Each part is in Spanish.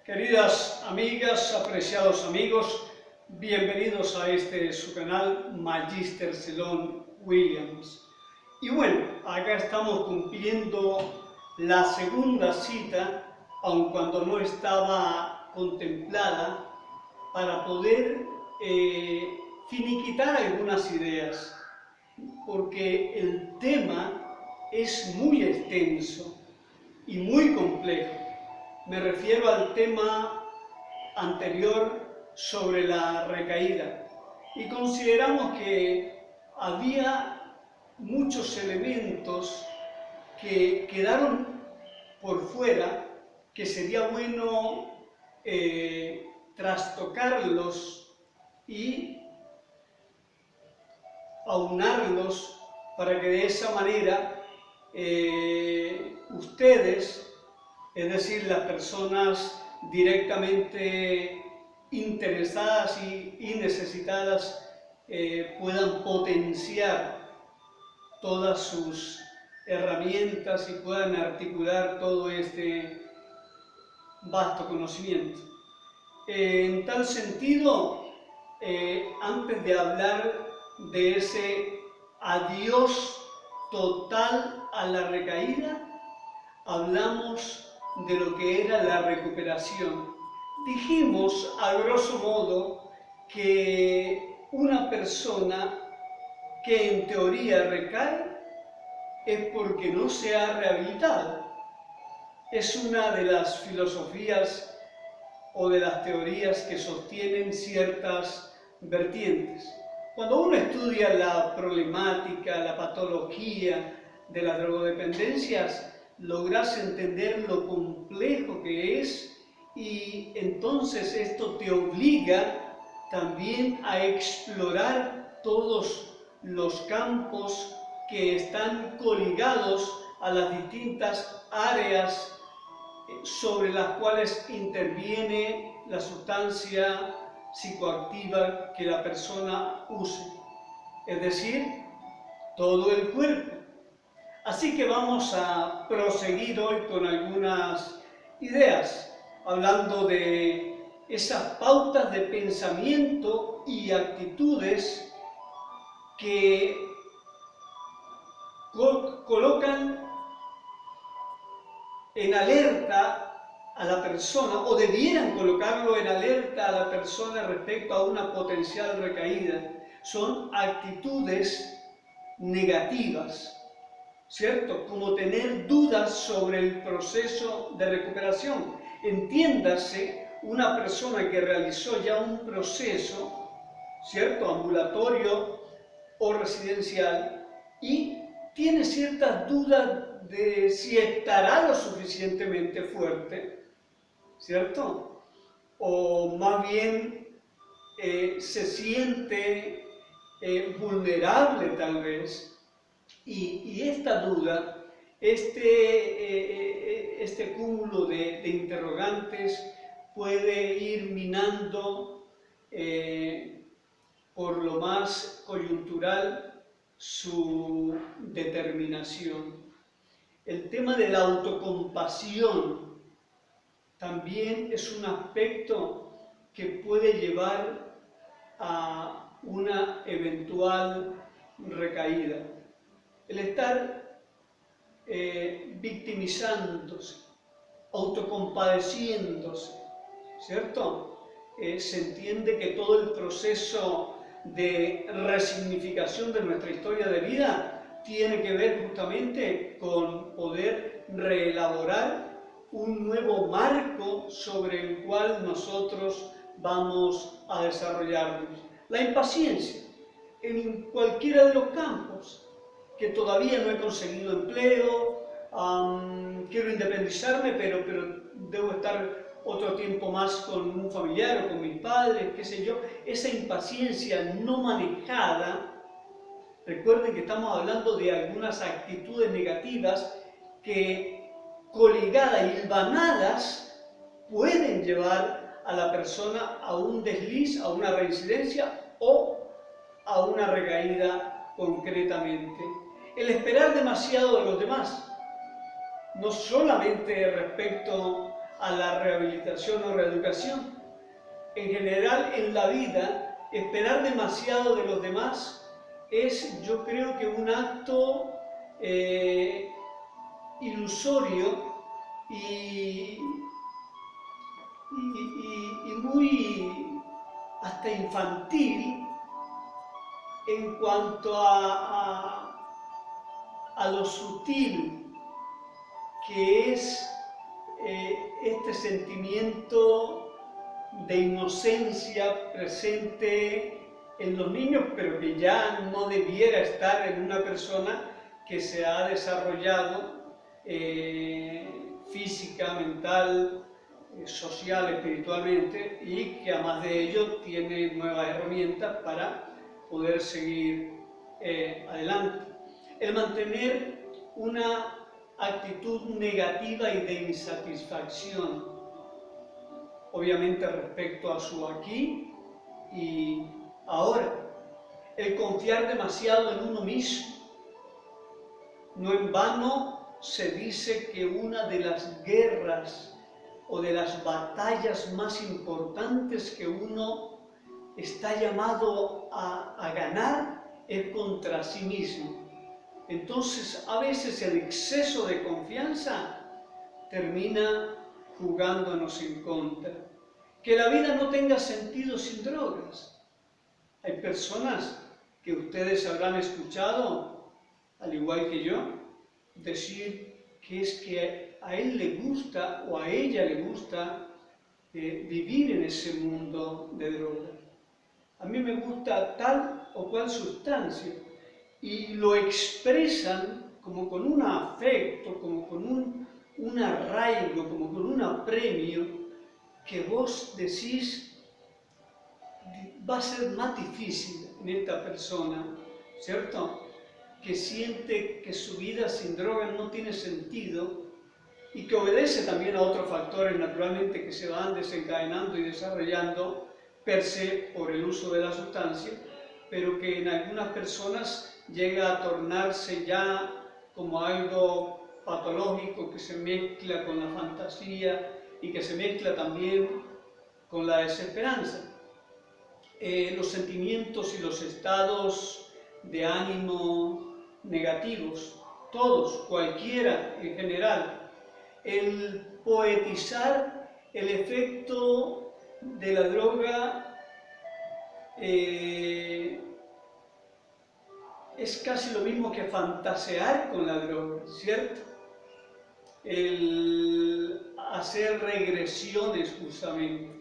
Queridas amigas, apreciados amigos, bienvenidos a su canal Magister Celon Williams. Y bueno, acá estamos cumpliendo la segunda cita, aun cuando no estaba contemplada, para poder finiquitar algunas ideas, porque el tema es muy extenso y muy complejo. Me refiero al tema anterior sobre la recaída y consideramos que había muchos elementos que quedaron por fuera, que sería bueno trastocarlos y aunarlos para que de esa manera ustedes, es decir, las personas directamente interesadas y necesitadas, puedan potenciar todas sus herramientas y puedan articular todo este vasto conocimiento. En tal sentido, antes de hablar de ese adiós total a la recaída, hablamos de lo que era la recuperación. Dijimos, a grosso modo, que una persona que en teoría recae es porque no se ha rehabilitado. Es una de las filosofías o de las teorías que sostienen ciertas vertientes. Cuando uno estudia la problemática, la patología de las drogodependencias, logras entender lo complejo que es y entonces esto te obliga también a explorar todos los campos que están coligados a las distintas áreas sobre las cuales interviene la sustancia psicoactiva que la persona use, es decir, todo el cuerpo. Así que vamos a proseguir hoy con algunas ideas, hablando de esas pautas de pensamiento y actitudes que colocan en alerta a la persona, o debieran colocarlo en alerta a la persona respecto a una potencial recaída. Son actitudes negativas, ¿cierto? Como tener dudas sobre el proceso de recuperación. Entiéndase, una persona que realizó ya un proceso, ¿cierto?, ambulatorio o residencial, y tiene ciertas dudas de si estará lo suficientemente fuerte, ¿cierto? O más bien se siente vulnerable tal vez. Y esta duda, este cúmulo de interrogantes puede ir minando por lo más coyuntural su determinación. El tema de la autocompasión también es un aspecto que puede llevar a una eventual recaída. El estar victimizándose, autocompadeciéndose, ¿cierto? Se entiende que todo el proceso de resignificación de nuestra historia de vida tiene que ver justamente con poder reelaborar un nuevo marco sobre el cual nosotros vamos a desarrollarnos. La impaciencia en cualquiera de los campos, que todavía no he conseguido empleo, quiero independizarme, pero debo estar otro tiempo más con un familiar o con mis padres, qué sé yo. Esa impaciencia no manejada, recuerden que estamos hablando de algunas actitudes negativas que, coligadas y hilvanadas, pueden llevar a la persona a un desliz, a una reincidencia o a una recaída concretamente. El esperar demasiado de los demás, no solamente respecto a la rehabilitación o reeducación. En general, en la vida, esperar demasiado de los demás es, yo creo que un acto ilusorio y muy hasta infantil en cuanto a lo sutil que es este sentimiento de inocencia presente en los niños, pero que ya no debiera estar en una persona que se ha desarrollado física, mental, social, espiritualmente, y que además de ello tiene nuevas herramientas para poder seguir adelante. El mantener una actitud negativa y de insatisfacción, obviamente respecto a su aquí y ahora. El confiar demasiado en uno mismo. No en vano se dice que una de las guerras o de las batallas más importantes que uno está llamado a ganar es contra sí mismo. Entonces, a veces el exceso de confianza termina jugándonos en contra. Que la vida no tenga sentido sin drogas. Hay personas que ustedes habrán escuchado, al igual que yo, decir que es que a él le gusta o a ella le gusta vivir en ese mundo de drogas. A mí me gusta tal o cual sustancia y lo expresan como con un afecto, como con un arraigo, como con un apremio que vos decís va a ser más difícil en esta persona, ¿cierto? Que siente que su vida sin drogas no tiene sentido y que obedece también a otros factores naturalmente que se van desencadenando y desarrollando per se por el uso de la sustancia, pero que en algunas personas llega a tornarse ya como algo patológico que se mezcla con la fantasía y que se mezcla también con la desesperanza. Los sentimientos y los estados de ánimo negativos, todos, cualquiera en general, el poetizar el efecto de la droga es casi lo mismo que fantasear con la droga, ¿cierto? El hacer regresiones justamente,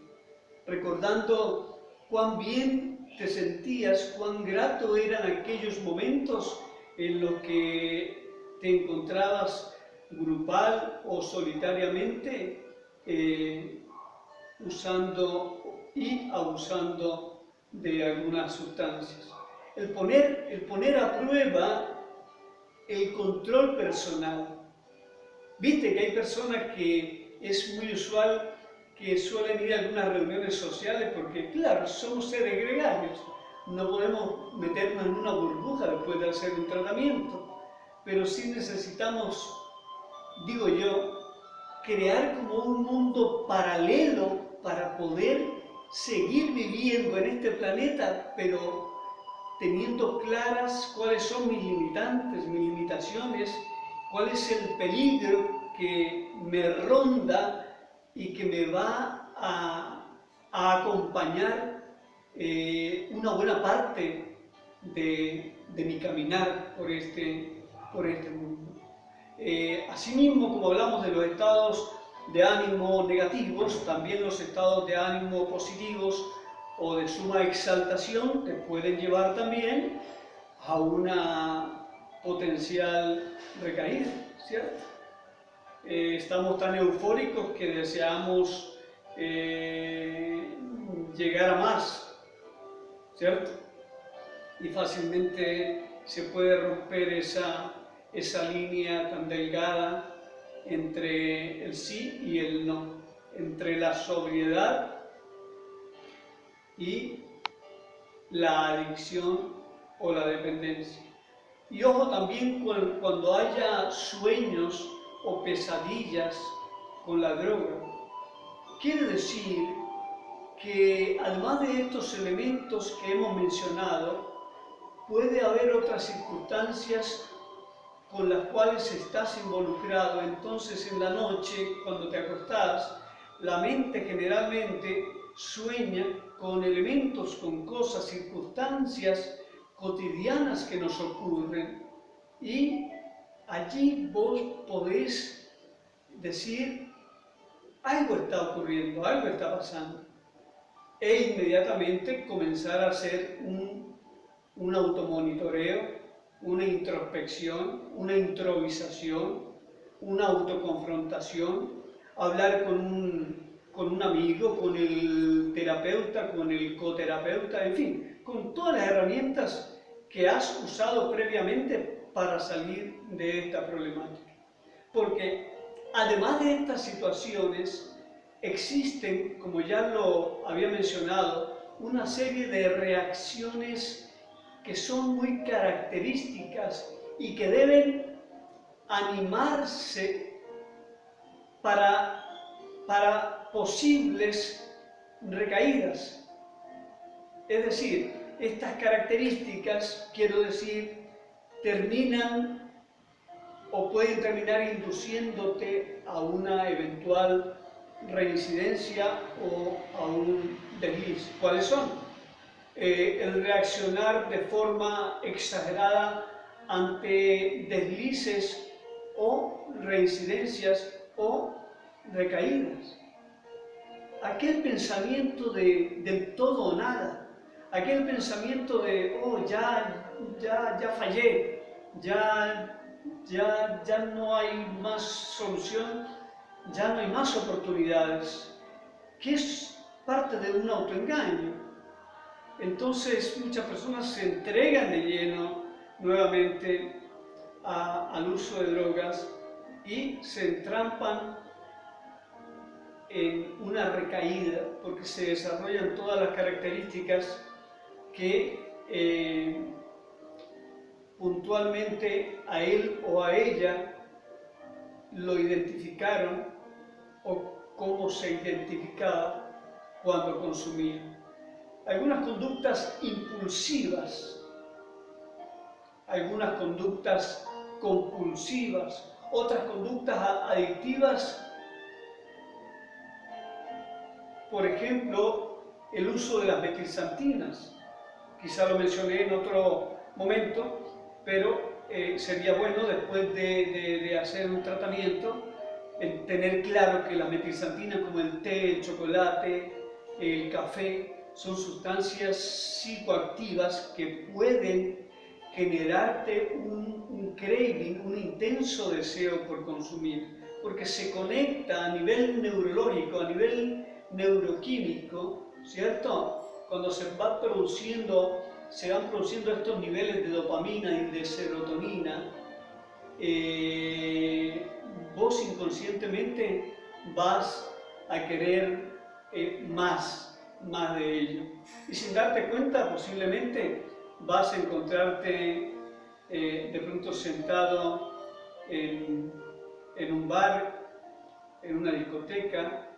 recordando cuán bien te sentías, cuán grato eran aquellos momentos en los que te encontrabas grupal o solitariamente usando y abusando de algunas sustancias. El poner a prueba el control personal. Viste que hay personas que es muy usual que suelen ir a algunas reuniones sociales porque, claro, somos seres gregarios, no podemos meternos en una burbuja después de hacer un tratamiento, pero sí necesitamos, digo yo, crear como un mundo paralelo para poder seguir viviendo en este planeta, pero teniendo claras cuáles son mis limitantes, mis limitaciones, cuál es el peligro que me ronda y que me va a acompañar una buena parte de mi caminar por este mundo. Asimismo, como hablamos de los estados de ánimo negativos, también los estados de ánimo positivos o de suma exaltación te pueden llevar también a una potencial recaída, ¿cierto? Estamos tan eufóricos que deseamos llegar a más, ¿cierto? Y fácilmente se puede romper esa línea tan delgada entre el sí y el no, entre la sobriedad y la adicción o la dependencia. Y ojo también cuando haya sueños o pesadillas con la droga. quiere decir que además de estos elementos que hemos mencionado, puede haber otras circunstancias con las cuales estás involucrado. Entonces en la noche, cuando te acostás, la mente generalmente sueña con elementos, con cosas, circunstancias cotidianas que nos ocurren, y allí vos podés decir, algo está ocurriendo, algo está pasando, e inmediatamente comenzar a hacer un automonitoreo, una introspección, una improvisación, una autoconfrontación, hablar con un amigo, con el terapeuta, con el coterapeuta, en fin, con todas las herramientas que has usado previamente para salir de esta problemática. Porque además de estas situaciones, existen, como ya lo había mencionado, una serie de reacciones que son muy características y que deben animarse para posibles recaídas. Es decir, estas características, quiero decir, terminan o pueden terminar induciéndote a una eventual reincidencia o a un desliz. ¿Cuáles son? El reaccionar de forma exagerada ante deslices o reincidencias o recaídas. Aquel pensamiento del todo o nada, aquel pensamiento de, oh, ya fallé, ya no hay más solución, ya no hay más oportunidades, que es parte de un autoengaño. Entonces muchas personas se entregan de lleno nuevamente al uso de drogas y se entrampan en una recaída porque se desarrollan todas las características que puntualmente a él o a ella lo identificaron o cómo se identificaba cuando consumía. Algunas conductas impulsivas, algunas conductas compulsivas, otras conductas adictivas, por ejemplo, el uso de las metilxantinas. Quizá lo mencioné en otro momento, pero sería bueno después de hacer un tratamiento tener claro que las metilxantinas, como el té, el chocolate, el café, son sustancias psicoactivas que pueden generarte un craving, un intenso deseo por consumir, porque se conecta a nivel neurológico, a nivel neuroquímico, ¿cierto? Cuando se van produciendo estos niveles de dopamina y de serotonina, vos inconscientemente vas a querer más de ello. Y sin darte cuenta, posiblemente vas a encontrarte de pronto sentado en un bar, en una discoteca,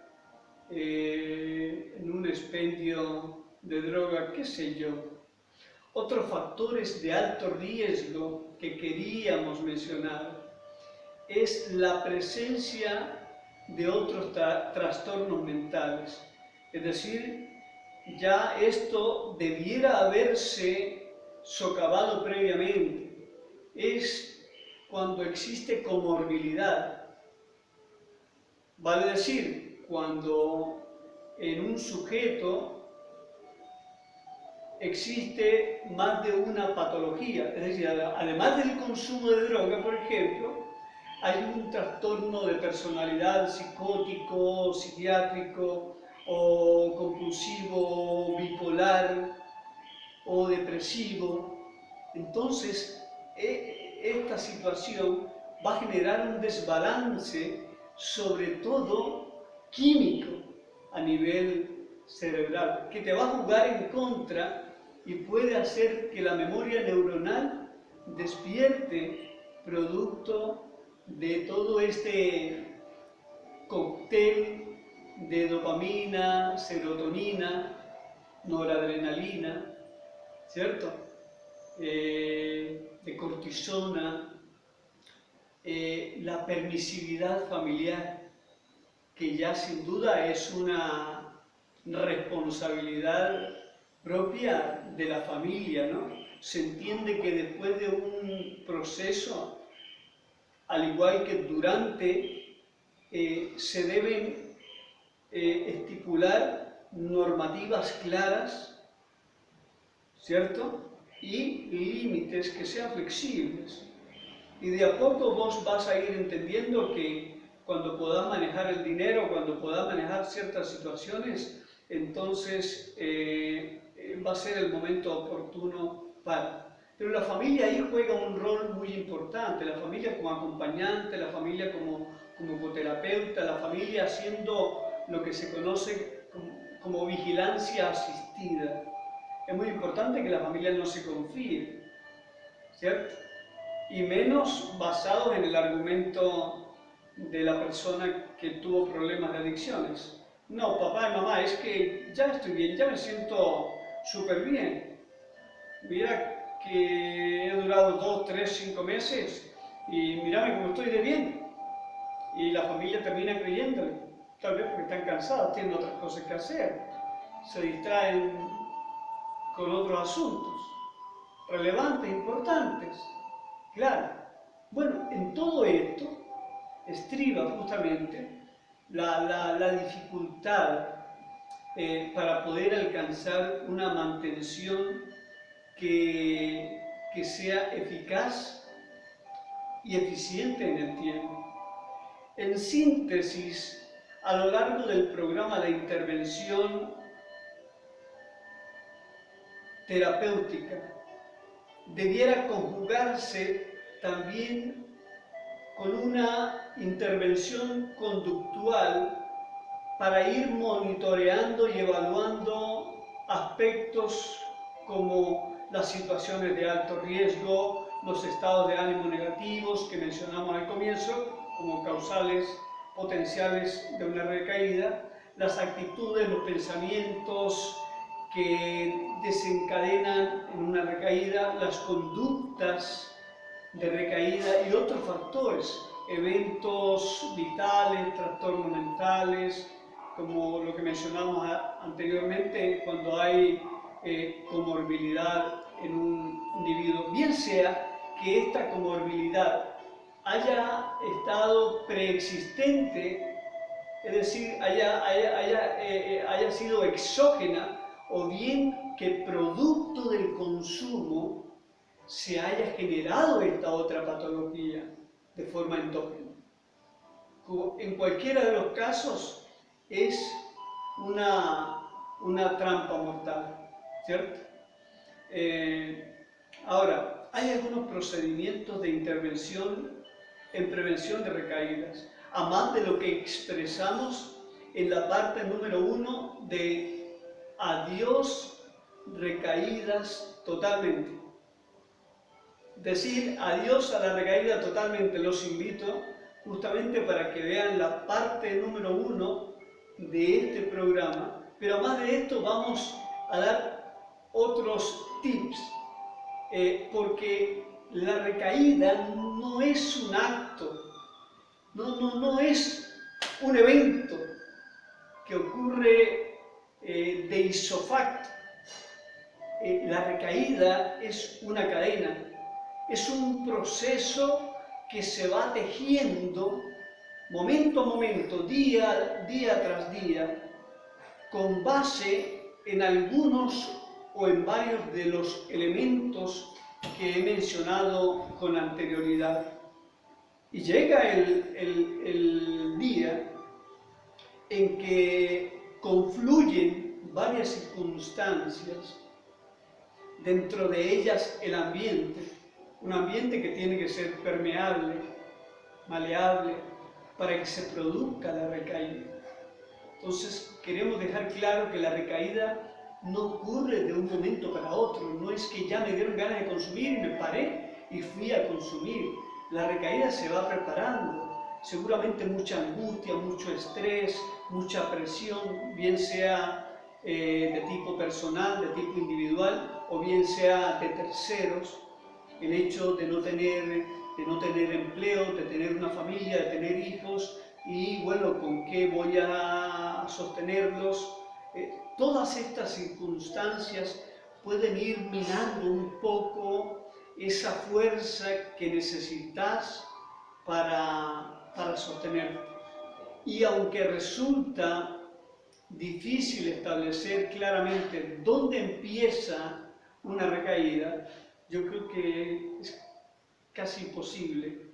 en un expendio de droga, qué sé yo. Otros factores de alto riesgo que queríamos mencionar es la presencia de otros trastornos mentales. Es decir, ya esto debiera haberse socavado previamente. Es cuando existe comorbilidad. Vale decir, cuando en un sujeto existe más de una patología, es decir, además del consumo de droga, por ejemplo, hay un trastorno de personalidad psicótico, psiquiátrico, o compulsivo, bipolar, o depresivo. Entonces, esta situación va a generar un desbalance, sobre todo químico, a nivel cerebral, que te va a jugar en contra y puede hacer que la memoria neuronal despierte producto de todo este cóctel de dopamina, serotonina, noradrenalina, ¿cierto? De cortisona, la permisividad familiar, que ya sin duda es una responsabilidad propia de la familia, ¿no? Se entiende que después de un proceso, al igual que durante, se deben estipular normativas claras, ¿cierto? Y límites que sean flexibles. Y de a poco vos vas a ir entendiendo que cuando puedas manejar el dinero, cuando puedas manejar ciertas situaciones, entonces va a ser el momento oportuno para. Pero la familia ahí juega un rol muy importante, la familia como acompañante, la familia como coterapeuta, la familia haciendo lo que se conoce como vigilancia asistida. Es muy importante que la familia no se confíe, ¿cierto? Y menos basados en el argumento de la persona que tuvo problemas de adicciones. No, papá y mamá, es que ya estoy bien, ya me siento súper bien. Mira que he durado 2, 3, 5 meses y mírame cómo estoy de bien. Y la familia termina creyéndole, tal vez porque están cansados, tienen otras cosas que hacer, se distraen con otros asuntos relevantes, importantes. Claro. Bueno, en todo esto estriba justamente la dificultad para poder alcanzar una mantención que sea eficaz y eficiente en el tiempo. En síntesis, a lo largo del programa de intervención terapéutica, debiera conjugarse también con una intervención conductual para ir monitoreando y evaluando aspectos como las situaciones de alto riesgo, los estados de ánimo negativos que mencionamos al comienzo como causales potenciales de una recaída, las actitudes, los pensamientos que desencadenan en una recaída, las conductas de recaída y otros factores, eventos vitales, trastornos mentales, como lo que mencionamos anteriormente, cuando hay comorbilidad en un individuo, bien sea que esta comorbilidad haya estado preexistente, es decir, haya sido exógena, o bien que producto del consumo se haya generado esta otra patología de forma endógena. En cualquiera de los casos es una trampa mortal, ¿cierto? Ahora, hay algunos procedimientos de intervención en prevención de recaídas, a más de lo que expresamos en la parte número 1 de adiós recaídas totalmente. Decir adiós a la recaída totalmente, los invito justamente para que vean la parte número 1 de este programa, pero además de esto vamos a dar otros tips, porque la recaída no es un acto, no es un evento que ocurre de isofacto. La recaída es una cadena, es un proceso que se va tejiendo momento a momento, día tras día, con base en algunos o en varios de los elementos que he mencionado con anterioridad. Y llega el día en que confluyen varias circunstancias, dentro de ellas el ambiente, un ambiente que tiene que ser permeable, maleable, para que se produzca la recaída. Entonces queremos dejar claro que la recaída no ocurre de un momento para otro, no es que ya me dieron ganas de consumir y me paré y fui a consumir. La recaída se va preparando, seguramente mucha angustia, mucho estrés, mucha presión, bien sea de tipo personal, de tipo individual, o bien sea de terceros. El hecho de no tener empleo, de tener una familia, de tener hijos, y bueno, ¿con qué voy a sostenerlos? Todas estas circunstancias pueden ir minando un poco esa fuerza que necesitas para sostenerte. Y aunque resulta difícil establecer claramente dónde empieza una recaída, yo creo que es casi imposible,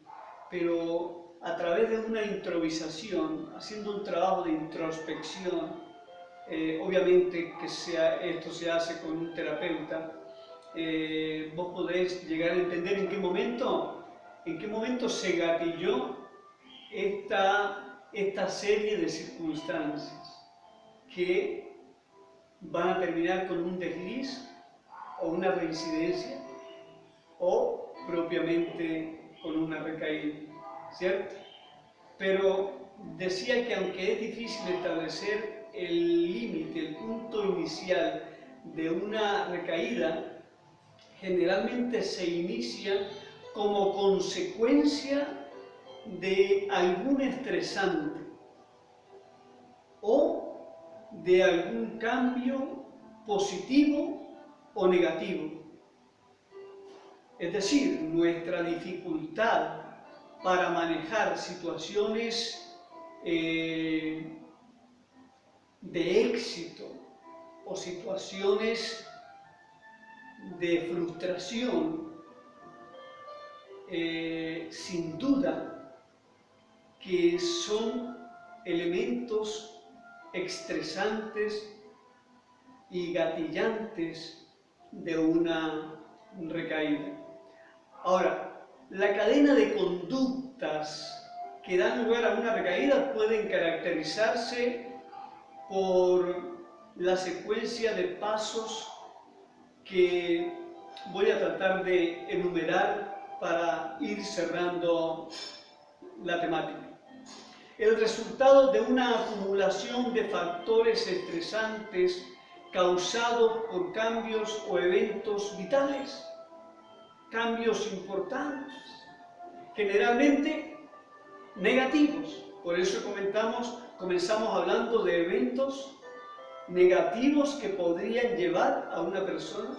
pero a través de una improvisación, haciendo un trabajo de introspección, obviamente que esto se hace con un terapeuta, vos podés llegar a entender en qué momento se gatilló esta serie de circunstancias que van a terminar con un desliz o una reincidencia o propiamente con una recaída, ¿cierto? Pero decía que aunque es difícil establecer el límite, el punto inicial de una recaída, generalmente se inicia como consecuencia de algún estresante o de algún cambio positivo o negativo. Es decir, nuestra dificultad para manejar situaciones de éxito o situaciones de frustración, sin duda que son elementos estresantes y gatillantes de una recaída. Ahora, la cadena de conductas que dan lugar a una recaída pueden caracterizarse por la secuencia de pasos que voy a tratar de enumerar para ir cerrando la temática. El resultado de una acumulación de factores estresantes causados por cambios o eventos vitales, cambios importantes, generalmente negativos. Por eso comenzamos hablando de eventos negativos que podrían llevar a una persona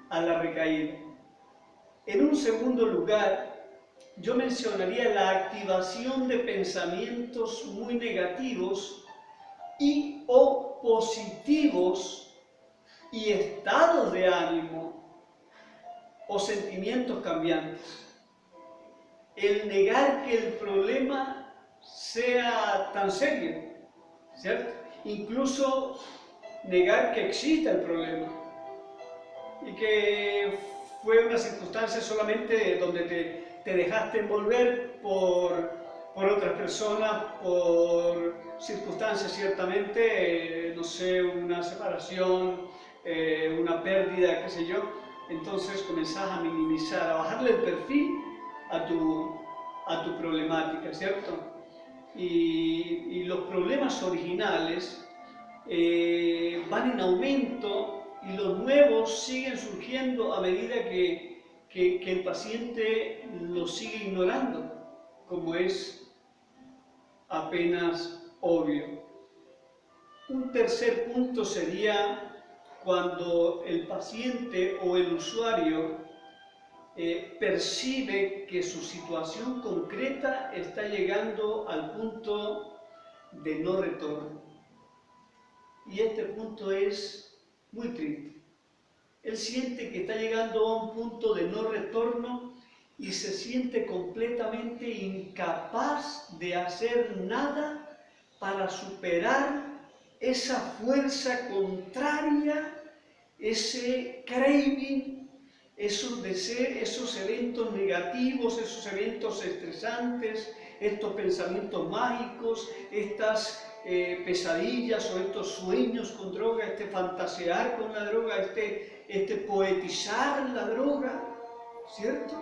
a la recaída. En un segundo lugar, yo mencionaría la activación de pensamientos muy negativos y o positivos y estados de ánimo o sentimientos cambiantes. El negar que el problema sea tan serio, ¿cierto? Incluso negar que exista el problema y que fue una circunstancia solamente donde te dejaste envolver por otras personas, por circunstancias ciertamente, no sé, una separación, una pérdida, qué sé yo. Entonces comenzás a minimizar, a bajarle el perfil a tu problemática, ¿cierto? Y los problemas originales van en aumento y los nuevos siguen surgiendo a medida que el paciente los sigue ignorando, como es apenas obvio. Un tercer punto sería cuando el paciente o el usuario percibe que su situación concreta está llegando al punto de no retorno. Y este punto es muy triste. Él siente que está llegando a un punto de no retorno y se siente completamente incapaz de hacer nada para superar esa fuerza contraria, ese craving, esos deseos, esos eventos negativos, esos eventos estresantes, estos pensamientos mágicos, estas pesadillas o estos sueños con droga, este fantasear con la droga, este poetizar la droga, ¿cierto?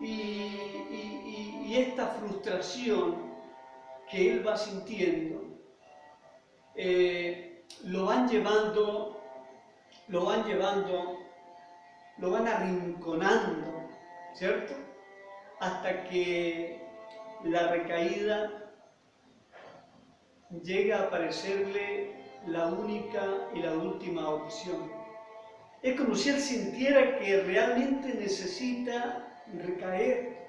y esta frustración que él va sintiendo, lo van arrinconando, ¿cierto? Hasta que la recaída llega a parecerle la única y la última opción. Es como si él sintiera que realmente necesita recaer,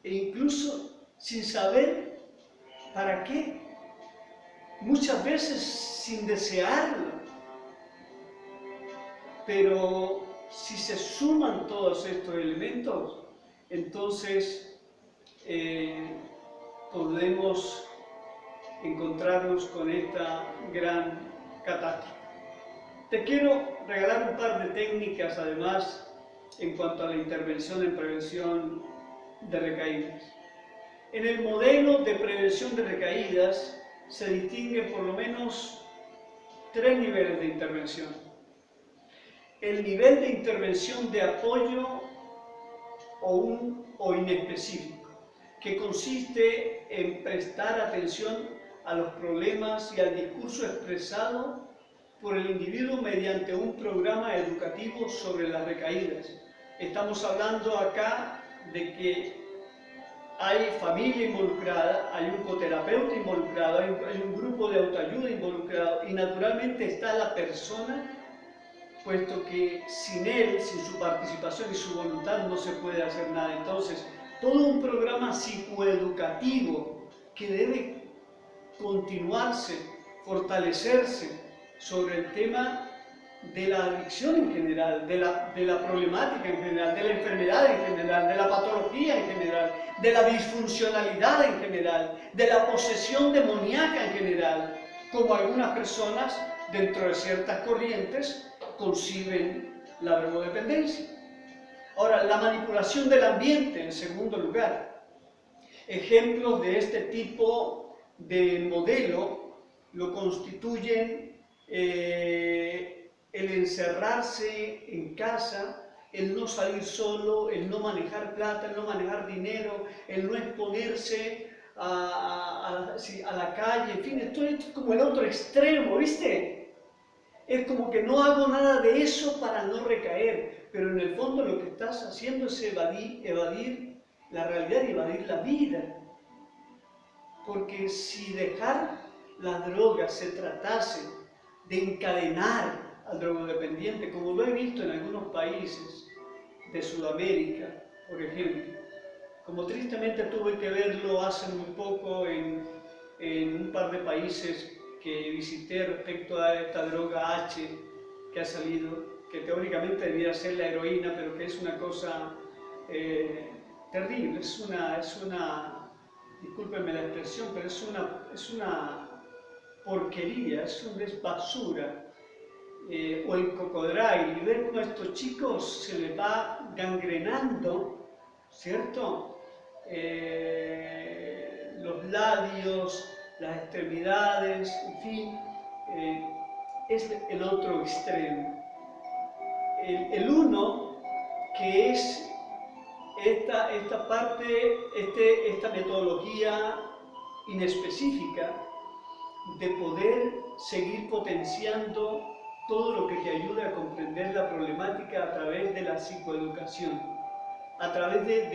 e incluso sin saber para qué, muchas veces sin desearlo. Pero si se suman todos estos elementos, entonces podemos encontrarnos con esta gran catástrofe. Te quiero regalar un par de técnicas además en cuanto a la intervención en prevención de recaídas. En el modelo de prevención de recaídas se distinguen por lo menos 3 niveles de intervención. El nivel de intervención de apoyo o inespecífico, que consiste en prestar atención a los problemas y al discurso expresado por el individuo mediante un programa educativo sobre las recaídas. Estamos hablando acá de que hay familia involucrada, hay un coterapeuta involucrado, hay un grupo de autoayuda involucrado y naturalmente está la persona, puesto que sin él, sin su participación y su voluntad no se puede hacer nada. Entonces, todo un programa psicoeducativo que debe continuarse, fortalecerse sobre el tema de la adicción en general, de la problemática en general, de la enfermedad en general, de la patología en general, de la disfuncionalidad en general, de la posesión demoníaca en general, como algunas personas dentro de ciertas corrientes conciben la drogodependencia. Ahora, la manipulación del ambiente, en segundo lugar. Ejemplos de este tipo de modelo lo constituyen el encerrarse en casa, el no salir solo, el no manejar plata, el no manejar dinero, el no exponerse a la calle, en fin, esto es como el otro extremo, ¿viste? Es como que no hago nada de eso para no recaer, pero en el fondo lo que estás haciendo es evadir la realidad y evadir la vida. Porque si dejar las drogas se tratase de encadenar al drogodependiente, como lo he visto en algunos países de Sudamérica, por ejemplo, como tristemente tuve que verlo hace muy poco en un par de países que visité respecto a esta droga H que ha salido, que teóricamente debería ser la heroína, pero que es una cosa terrible, es una, discúlpenme la expresión, pero es una porquería, es basura. O el cocodrilo, y ver cómo a estos chicos se les va gangrenando, ¿cierto? Los labios, las extremidades, en fin, es el otro extremo. El uno, que es esta parte, esta metodología inespecífica de poder seguir potenciando todo lo que te ayude a comprender la problemática a través de la psicoeducación, a través del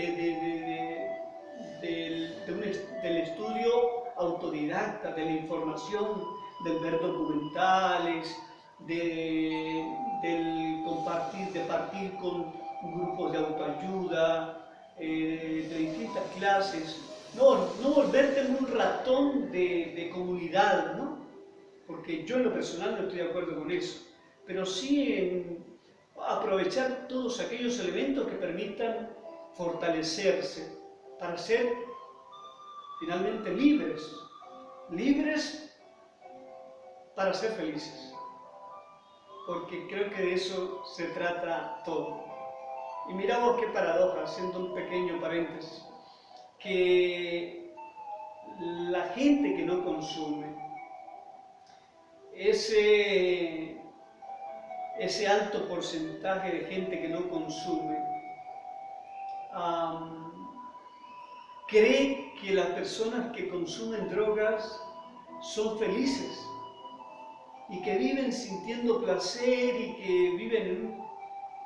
estudio autodidacta, de la información, del ver documentales, del partir con grupos de autoayuda, de distintas clases. No volverte en un ratón de comunidad, ¿no? Porque yo en lo personal no estoy de acuerdo con eso, pero sí en aprovechar todos aquellos elementos que permitan fortalecerse para ser finalmente libres para ser felices, porque creo que de eso se trata todo. Y miramos qué paradoja, haciendo un pequeño paréntesis, que la gente que no consume, ese alto porcentaje de gente que no consume, cree que las personas que consumen drogas son felices y que viven sintiendo placer y que viven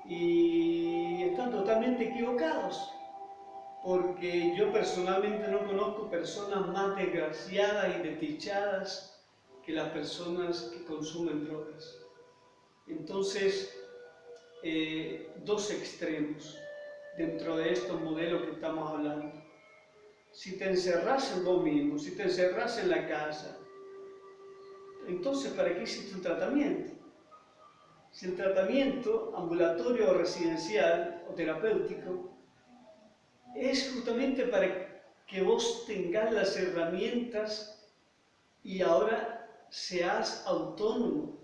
y están totalmente equivocados, porque yo personalmente no conozco personas más desgraciadas y desdichadas que las personas que consumen drogas. Entonces, dos extremos dentro de estos modelos que estamos hablando. Si te encerrás en vos mismo, si te encerrás en la casa, entonces ¿para qué hiciste un tratamiento? Si el tratamiento ambulatorio o residencial o terapéutico es justamente para que vos tengas las herramientas y ahora seas autónomo,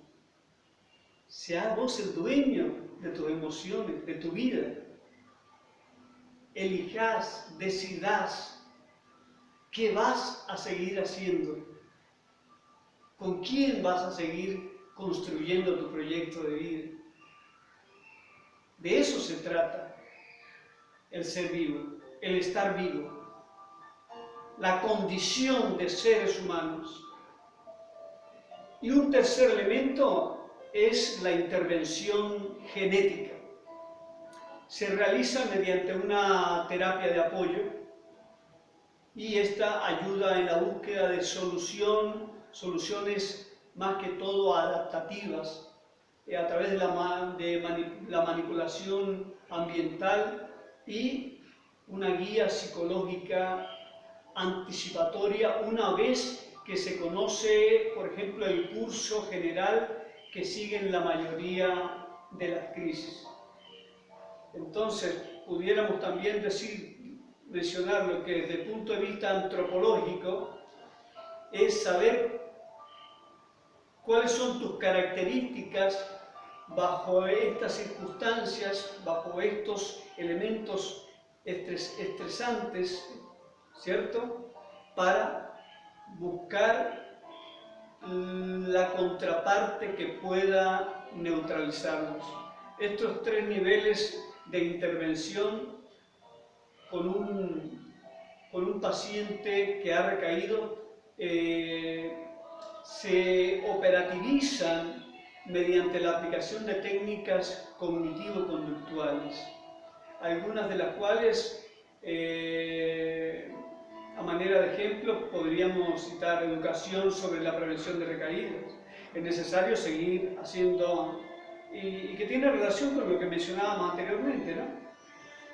seas vos el dueño de tus emociones, de tu vida. Elijás, decidás qué vas a seguir haciendo, con quién vas a seguir construyendo tu proyecto de vida. De eso se trata el ser vivo, el estar vivo, la condición de seres humanos. Y un tercer elemento es la intervención genética. Se realiza mediante una terapia de apoyo y esta ayuda en la búsqueda de soluciones más que todo adaptativas, a través de la manipulación ambiental y una guía psicológica anticipatoria una vez que se conoce, por ejemplo, el curso general que siguen la mayoría de las crisis. Entonces, pudiéramos también mencionar lo que desde el punto de vista antropológico es saber cuáles son tus características bajo estas circunstancias, bajo estos elementos estresantes, ¿cierto? Para buscar la contraparte que pueda neutralizarlos. Estos tres niveles de intervención con un paciente que ha recaído se operativizan mediante la aplicación de técnicas cognitivo-conductuales, algunas de las cuales, a manera de ejemplo, podríamos citar educación sobre la prevención de recaídas. Es necesario seguir haciendo, y que tiene relación con lo que mencionábamos anteriormente, ¿no?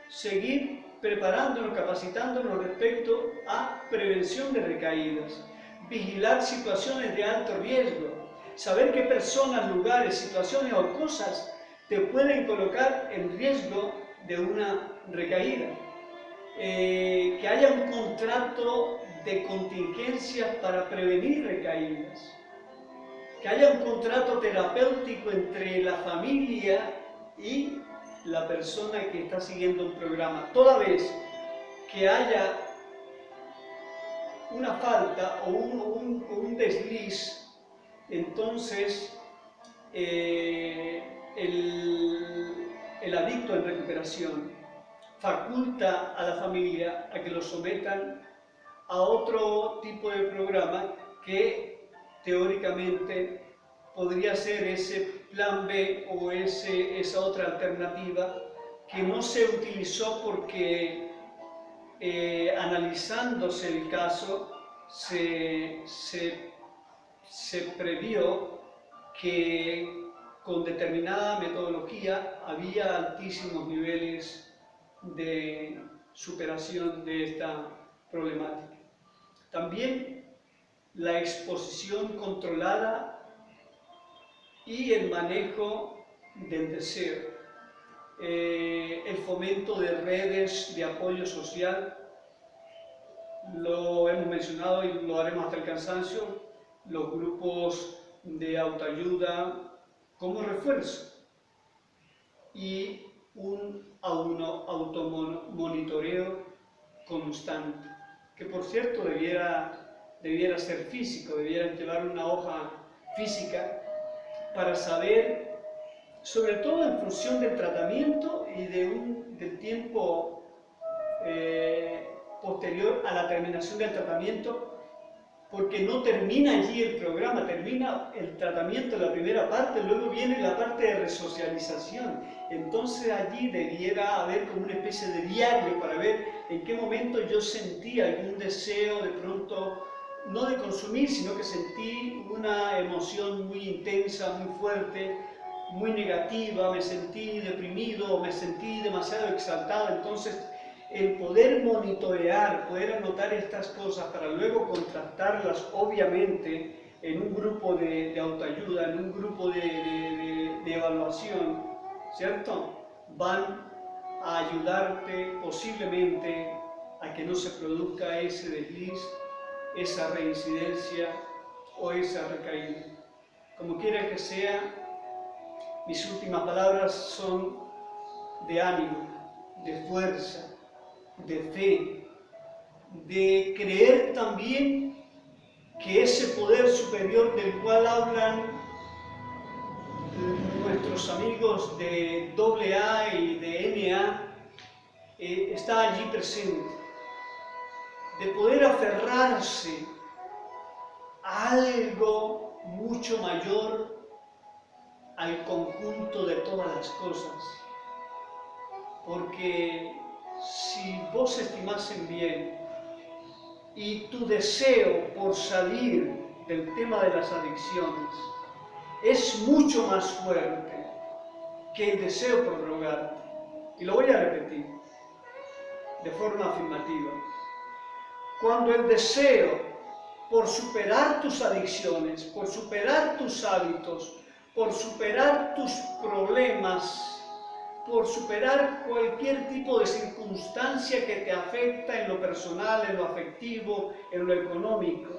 Seguir preparándonos, capacitándonos respecto a prevención de recaídas, vigilar situaciones de alto riesgo, saber qué personas, lugares, situaciones o cosas te pueden colocar en riesgo de una recaída. Que haya un contrato de contingencias para prevenir recaídas, que haya un contrato terapéutico entre la familia y la persona que está siguiendo un programa. Toda vez que haya una falta o un desliz, entonces el adicto en recuperación faculta a la familia a que lo sometan a otro tipo de programa que teóricamente podría ser ese plan B o esa otra alternativa que no se utilizó porque analizándose el caso se previó que con determinada metodología había altísimos niveles de superación de esta problemática. También la exposición controlada y el manejo del deseo, el fomento de redes de apoyo social, lo hemos mencionado y lo haremos hasta el cansancio, los grupos de autoayuda como refuerzo y un automonitoreo constante, que por cierto debiera ser físico, debieran llevar una hoja física para saber, sobre todo en función del tratamiento y del tiempo posterior a la terminación del tratamiento, porque no termina allí el programa, termina el tratamiento, la primera parte, luego viene la parte de resocialización. Entonces allí debiera haber como una especie de diario para ver en qué momento yo sentí algún deseo de pronto, no de consumir, sino que sentí una emoción muy intensa, muy fuerte, muy negativa, me sentí deprimido, me sentí demasiado exaltado. Entonces el poder monitorear, poder anotar estas cosas para luego contrastarlas, obviamente, en un grupo de autoayuda, en un grupo de evaluación, ¿cierto? Van a ayudarte posiblemente a que no se produzca ese desliz, esa reincidencia o esa recaída. Como quiera que sea, mis últimas palabras son de ánimo, de fuerza, de fe, de creer también que ese poder superior del cual hablan nuestros amigos de AA y de NA está allí presente, de poder aferrarse a algo mucho mayor al conjunto de todas las cosas, porque si vos estimasen bien y tu deseo por salir del tema de las adicciones es mucho más fuerte que el deseo por drogarte, y lo voy a repetir de forma afirmativa, cuando el deseo por superar tus adicciones, por superar tus hábitos, por superar tus problemas, por superar cualquier tipo de circunstancia que te afecta en lo personal, en lo afectivo, en lo económico,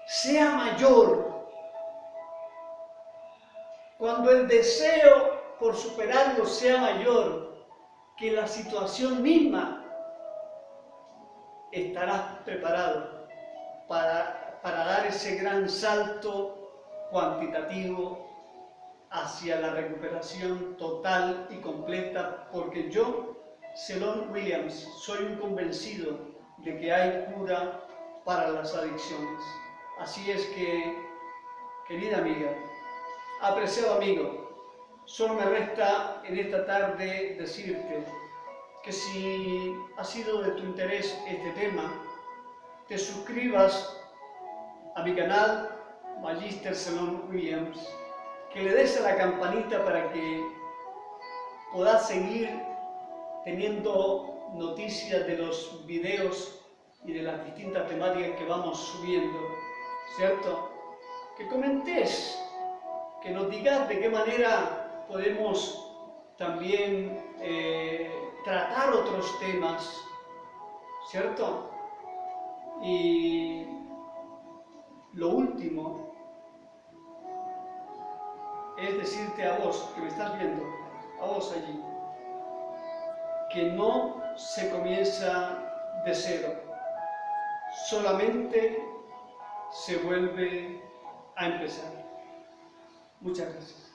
sea mayor, cuando el deseo por superarlo sea mayor que la situación misma, estarás preparado para dar ese gran salto cuantitativo hacia la recuperación total y completa, porque yo, Celon Williams, soy un convencido de que hay cura para las adicciones. Así es que, querida amiga, apreciado amigo, solo me resta en esta tarde decirte que si ha sido de tu interés este tema, te suscribas a mi canal Magister Celon Williams, que le des a la campanita para que puedas seguir teniendo noticias de los videos y de las distintas temáticas que vamos subiendo, ¿cierto? Que comentes, que nos digas de qué manera podemos también tratar otros temas, ¿cierto? Y lo último es decirte a vos, que me estás viendo, a vos allí, que no se comienza de cero, solamente se vuelve a empezar. Muchas gracias.